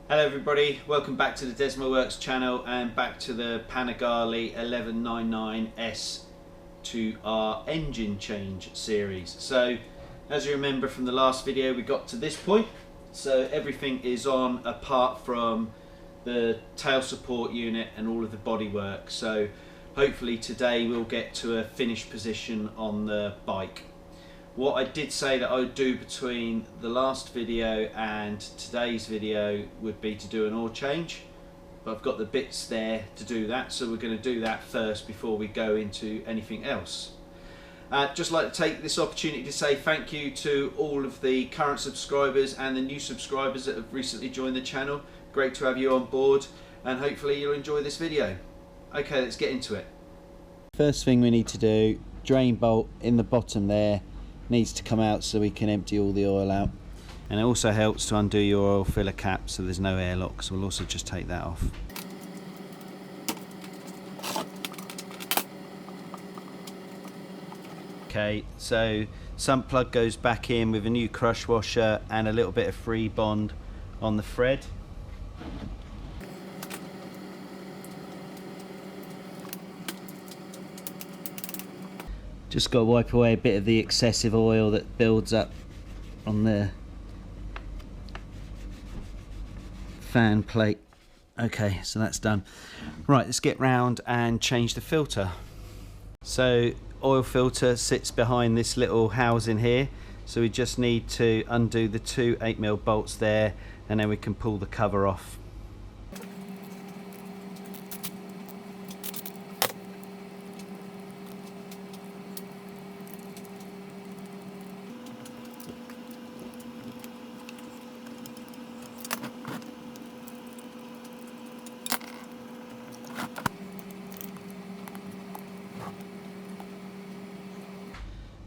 Hello everybody, welcome back to the Desmo Works channel and back to the Panigale 1199S to our engine change series. So as you remember from the last video, we got to this point, so everything is on apart from the tail support unit and all of the bodywork. So hopefully today we'll get to a finished position on the bike. What I did say that I would do between the last video and today's video would be to do an oil change, but I've got the bits there to do that, so we're going to do that first before we go into anything else. Just like to take this opportunity to say thank you to all of the current subscribers and the new subscribers that have recently joined the channel. Great to have you on board, and hopefully you'll enjoy this video. Okay, let's get into it. First thing we need to do, drain bolt in the bottom there needs to come out so we can empty all the oil out, and it also helps to undo your oil filler cap so there's no airlock, so we'll also just take that off. Okay, so sump plug goes back in with a new crush washer and a little bit of free bond on the thread. Just got to wipe away a bit of the excessive oil that builds up on the fan plate. Okay, so that's done. Right, let's get round and change the filter. So oil filter sits behind this little housing here, so we just need to undo the two 8mm bolts there, and then we can pull the cover off.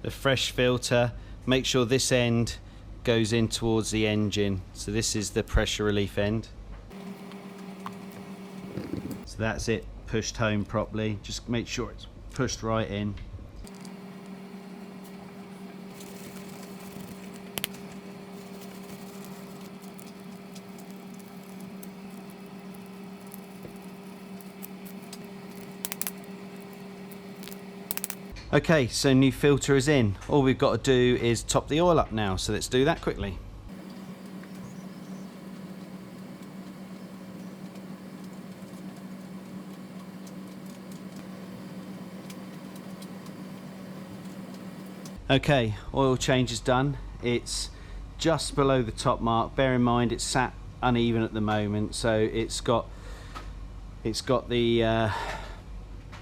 The fresh filter, make sure this end goes in towards the engine, so this is the pressure relief end. So that's it, pushed home properly, just make sure it's pushed right in. Okay, so new filter is in. All we've got to do is top the oil up now, so let's do that quickly. Okay, oil change is done. It's just below the top mark. Bear in mind it's sat uneven at the moment, so it's got the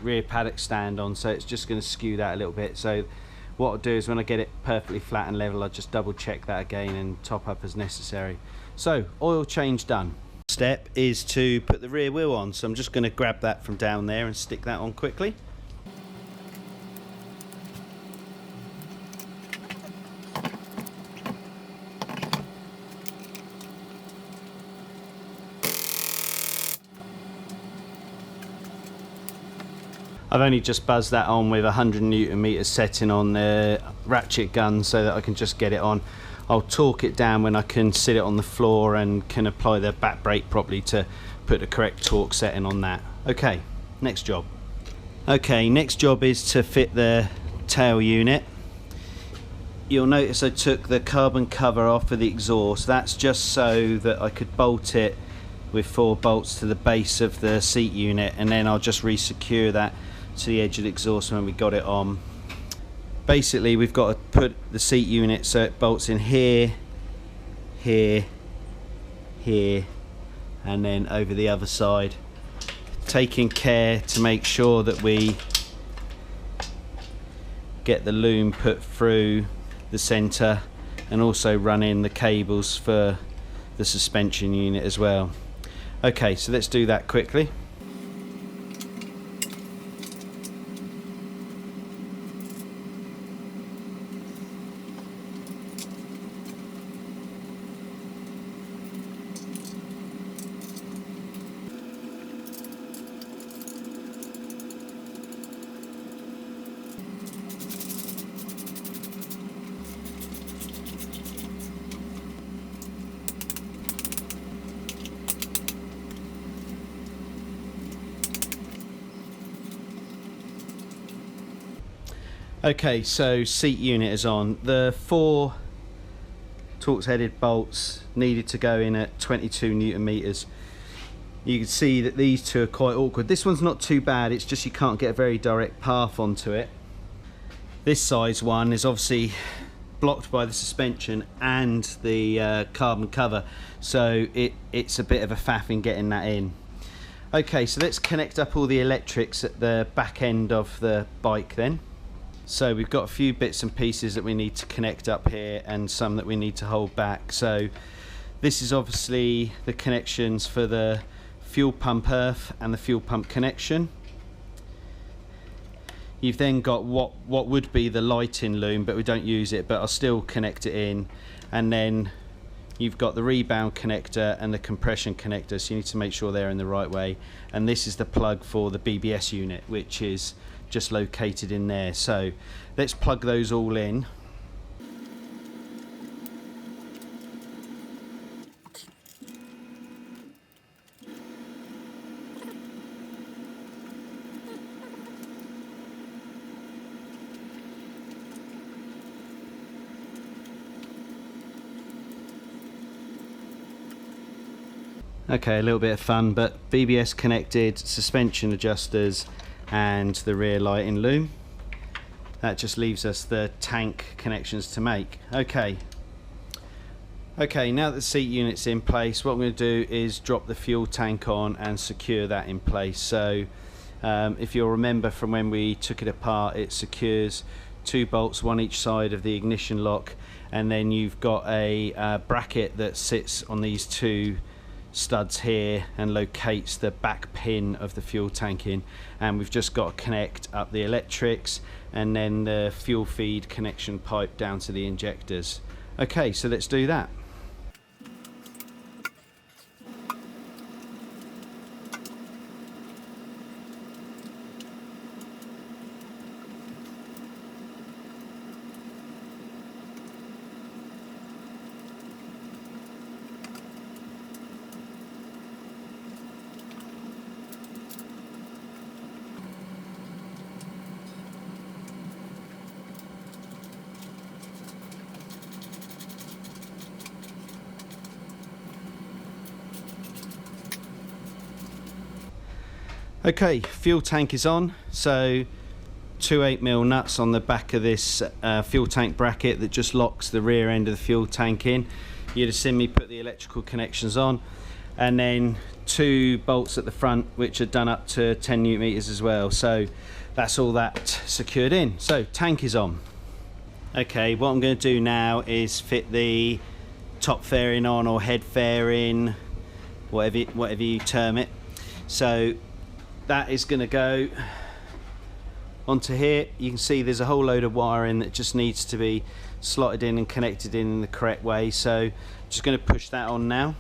rear paddock stand on, so it's just going to skew that a little bit. So what I'll do is when I get it perfectly flat and level, I'll just double check that again and top up as necessary. So oil change done. Step is to put the rear wheel on, so I'm just going to grab that from down there and stick that on quickly. I've only just buzzed that on with 100 Newton meters setting on the ratchet gun so that I can just get it on. I'll torque it down when I can sit it on the floor and can apply the back brake properly to put the correct torque setting on that. Okay, next job. Okay, next job is to fit the tail unit. You'll notice I took the carbon cover off of the exhaust. That's just so that I could bolt it with 4 bolts to the base of the seat unit, and then I'll just re-secure that to the edge of the exhaust when we got it on. Basically we've got to put the seat unit so it bolts in here, here, here, and then over the other side, taking care to make sure that we get the loom put through the center, and also run in the cables for the suspension unit as well. Okay, so let's do that quickly. Okay, so seat unit is on. The 4 Torx headed bolts needed to go in at 22 Newton meters. You can see that these two are quite awkward. This one's not too bad, it's just you can't get a very direct path onto it. This size one is obviously blocked by the suspension and the carbon cover, so it's a bit of a faff in getting that in. Okay, so let's connect up all the electrics at the back end of the bike then. So we've got a few bits and pieces that we need to connect up here and some that we need to hold back. So this is obviously the connections for the fuel pump earth and the fuel pump connection. You've then got what would be the lighting loom, but we don't use it, but I'll still connect it in. And then you've got the rebound connector and the compression connector, so you need to make sure they're in the right way. And this is the plug for the BBS unit, which is just located in there. So let's plug those all in. Okay, a little bit of fun, but BBS connected, suspension adjusters and the rear lighting loom. That just leaves us the tank connections to make. Okay, now that the seat unit's in place, what I'm going to do is drop the fuel tank on and secure that in place. So if you'll remember from when we took it apart, it secures 2 bolts, one each side of the ignition lock, and then you've got a bracket that sits on these 2 studs here and locates the back pin of the fuel tank in, and we've just got to connect up the electrics and then the fuel feed connection pipe down to the injectors. Okay, so let's do that. Okay, fuel tank is on, so 2 8mm nuts on the back of this fuel tank bracket that just locks the rear end of the fuel tank in. You'd have seen me put the electrical connections on, and then 2 bolts at the front which are done up to 10 Newton meters as well. So that's all that secured in. So tank is on. Okay, what I'm going to do now is fit the top fairing on, or head fairing, whatever you term it. So that is going to go onto here. You can see there's a whole load of wiring that just needs to be slotted in and connected in the correct way. So just going to push that on now.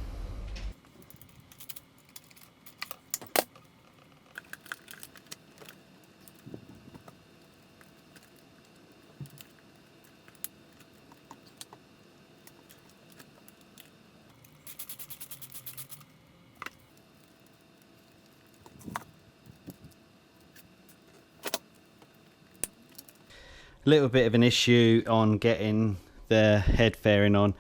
Little bit of an issue on getting the head fairing on.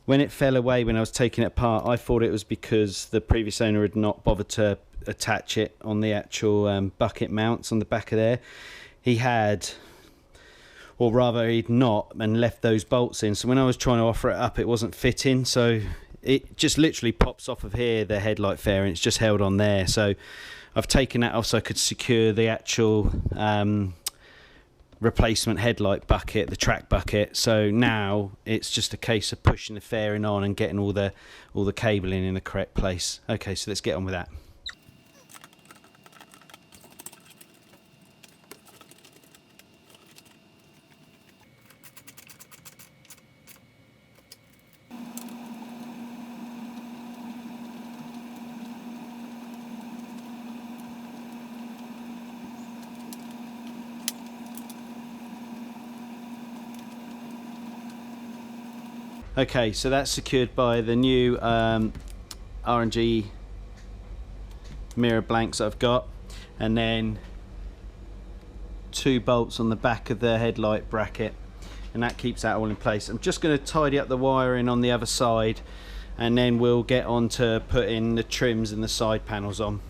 When it fell away when I was taking it apart, I thought it was because the previous owner had not bothered to attach it on the actual bucket mounts on the back of there. He had, or rather he'd not, and left those bolts in. So when I was trying to offer it up, it wasn't fitting. So it just literally pops off of here, the headlight fairing. It's just held on there. So I've taken that off so I could secure the actual replacement headlight bucket, the track bucket. So now it's just a case of pushing the fairing on and getting all the cabling in the correct place. Okay, so let's get on with that. Okay, so that's secured by the new R&G mirror blanks I've got, and then 2 bolts on the back of the headlight bracket, and that keeps that all in place. I'm just going to tidy up the wiring on the other side, and then we'll get on to putting the trims and the side panels on.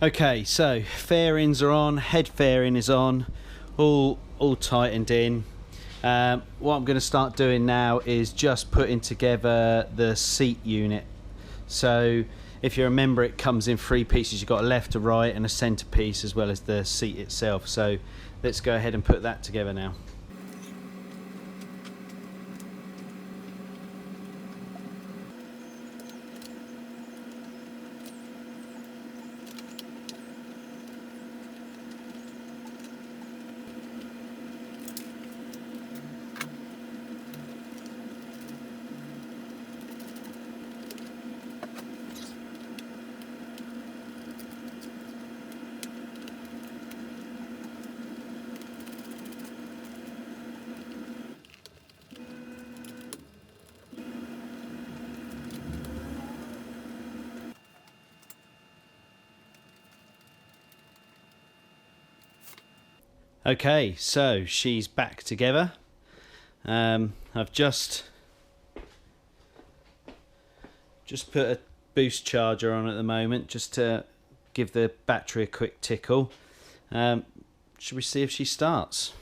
Okay, so fairings are on, head fairing is on, all tightened in. What I'm going to start doing now is just putting together the seat unit. So if you remember, it comes in 3 pieces. You've got a left, a right and a centre piece, as well as the seat itself. So let's go ahead and put that together now. Okay, so she's back together. I've just put a boost charger on at the moment, just to give the battery a quick tickle. Should we see if she starts?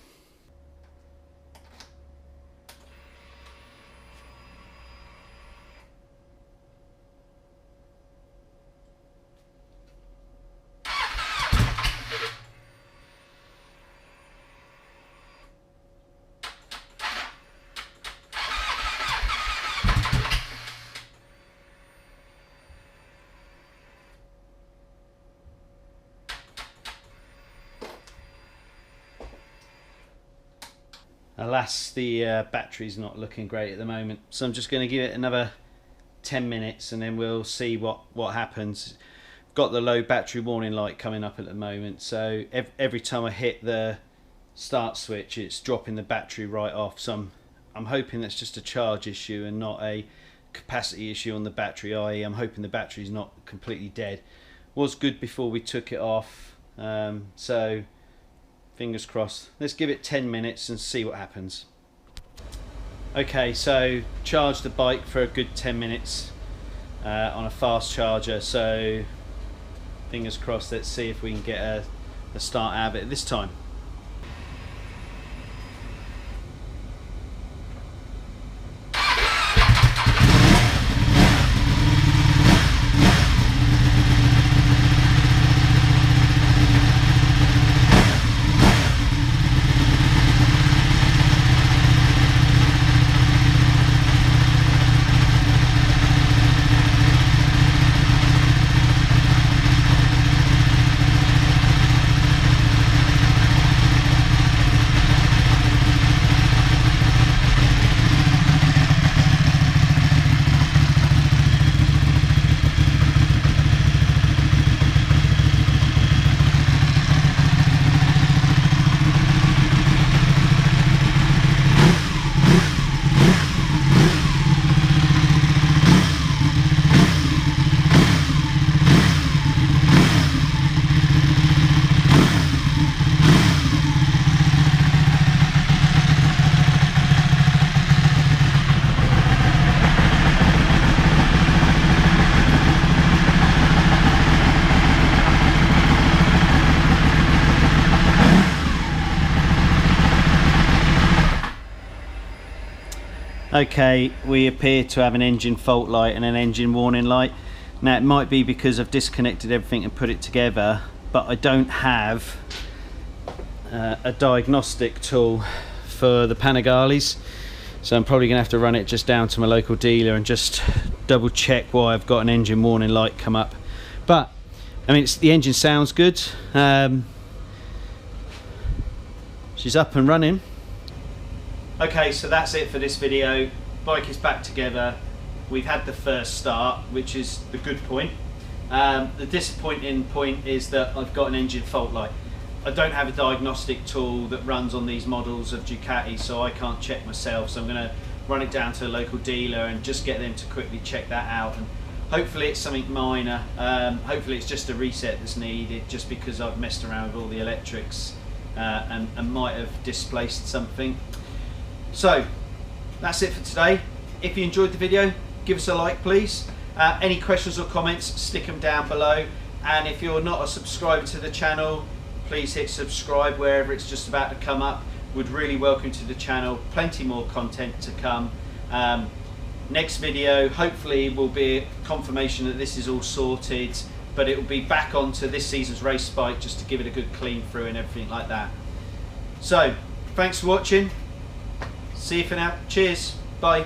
Alas, the battery's not looking great at the moment, so I'm just going to give it another 10 minutes and then we'll see what happens. Got the low battery warning light coming up at the moment, so every time I hit the start switch it's dropping the battery right off. So I'm hoping that's just a charge issue and not a capacity issue on the battery, i.e. I'm hoping the battery's not completely dead. Was good before we took it off, so fingers crossed. Let's give it 10 minutes and see what happens. Okay, so charge the bike for a good 10 minutes on a fast charger, so fingers crossed. Let's see if we can get a start out of it this time. Okay, we appear to have an engine fault light and an engine warning light. Now it might be because I've disconnected everything and put it together, but I don't have a diagnostic tool for the Panigales, so I'm probably going to have to run it just down to my local dealer and just double check why I've got an engine warning light come up. But I mean, the engine sounds good. She's up and running. Okay, so that's it for this video. Bike is back together. We've had the first start, which is the good point. The disappointing point is that I've got an engine fault light. I don't have a diagnostic tool that runs on these models of Ducati, so I can't check myself. So I'm going to run it down to a local dealer and just get them to quickly check that out. And hopefully it's something minor. Hopefully it's just a reset that's needed, just because I've messed around with all the electrics and might have displaced something. So that's it for today. If you enjoyed the video, give us a like please. Any questions or comments, stick them down below. And if you're not a subscriber to the channel, please hit subscribe wherever it's just about to come up. Would really welcome to the channel. Plenty more content to come. Next video hopefully will be confirmation that this is all sorted, but it will be back onto this season's race bike just to give it a good clean through and everything like that. So thanks for watching. See you for now. Cheers. Bye.